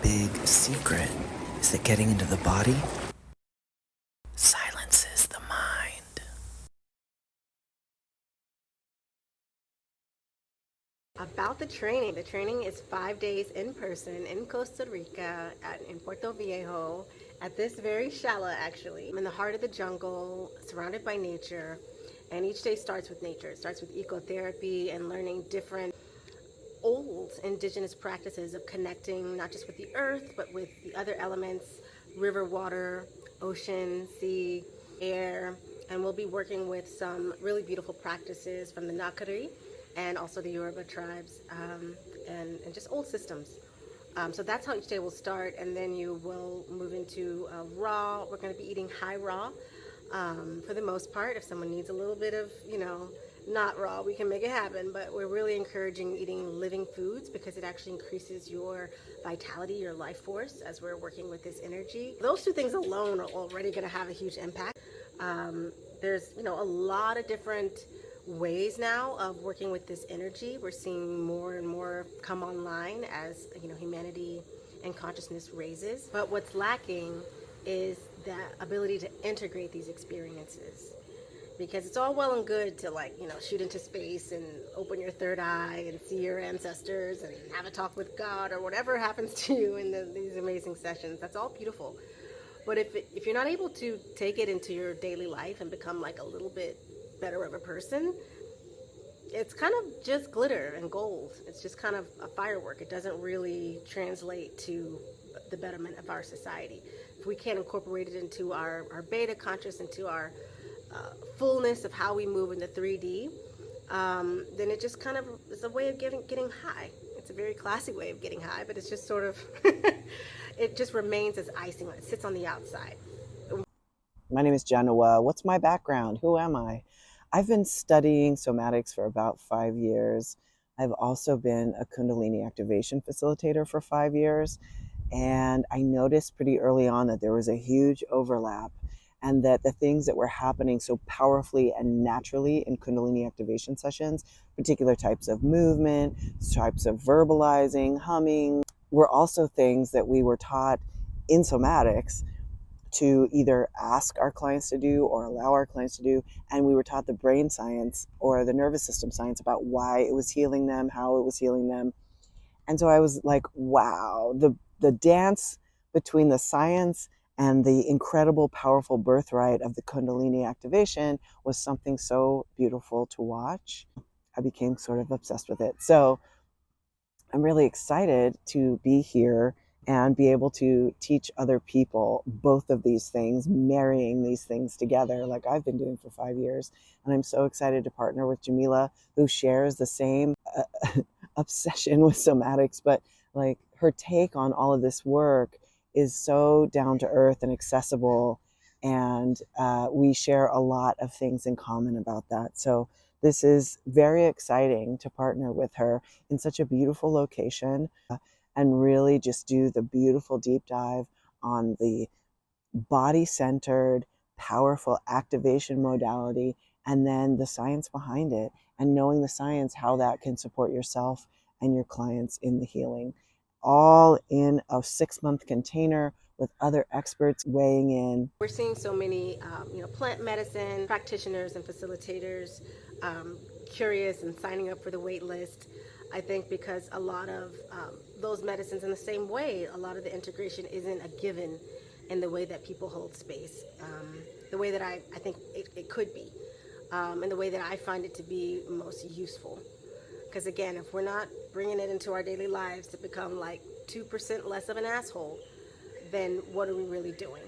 big secret is that getting into the body silences the mind. About the training is 5 days in person in Costa Rica, in Puerto Viejo, at this very shala actually, in the heart of the jungle, surrounded by nature. And each day starts with nature. It starts with ecotherapy and learning different old indigenous practices of connecting not just with the earth, but with the other elements, river, water, ocean, sea, air. And we'll be working with some really beautiful practices from the Nakari and also the Yoruba tribes, and just old systems. So that's how each day will start, and then you will move into raw. We're going to be eating high raw for the most part. If someone needs a little bit of, not raw, we can make it happen. But we're really encouraging eating living foods because it actually increases your vitality, your life force, as we're working with this energy. Those two things alone are already going to have a huge impact. There's, a lot of different ways now of working with this energy. We're seeing more and more come online as humanity and consciousness raises. But what's lacking is that ability to integrate these experiences, because it's all well and good to shoot into space and open your third eye and see your ancestors and have a talk with God or whatever happens to you in these amazing sessions. That's all beautiful. But if you're not able to take it into your daily life and become like a little bit better of a person, it's kind of just glitter and gold. It's just kind of a firework. It doesn't really translate to the betterment of our society. If we can't incorporate it into our beta conscious, into our fullness of how we move in the 3D, then it just kind of is a way of getting high. It's a very classy way of getting high, but it's just sort of, it just remains as icing. It sits on the outside. My name is Janua. What's my background? Who am I? I've been studying somatics for about 5 years. I've also been a Kundalini activation facilitator for 5 years. And I noticed pretty early on that there was a huge overlap, and that the things that were happening so powerfully and naturally in Kundalini activation sessions, particular types of movement, types of verbalizing, humming, were also things that we were taught in somatics to either ask our clients to do or allow our clients to do. And we were taught the brain science or the nervous system science about why it was healing them, how it was healing them. And so I was like, wow, the dance between the science and the incredible, powerful birthright of the Kundalini activation was something so beautiful to watch. I became sort of obsessed with it. So I'm really excited to be here and be able to teach other people both of these things, marrying these things together like I've been doing for 5 years. And I'm so excited to partner with Jamila, who shares the same obsession with somatics, but like her take on all of this work is so down to earth and accessible. And we share a lot of things in common about that. So this is very exciting to partner with her in such a beautiful location, and really just do the beautiful deep dive on the body centered, powerful activation modality, and then the science behind it, and knowing the science, how that can support yourself and your clients in the healing, all in a 6-month container with other experts weighing in. We're seeing so many, plant medicine practitioners and facilitators curious and signing up for the wait list. I think because a lot of those medicines, in the same way, a lot of the integration isn't a given in the way that people hold space, the way that I think it could be, and the way that I find it to be most useful. Because again, if we're not bringing it into our daily lives to become like 2% less of an asshole, then what are we really doing?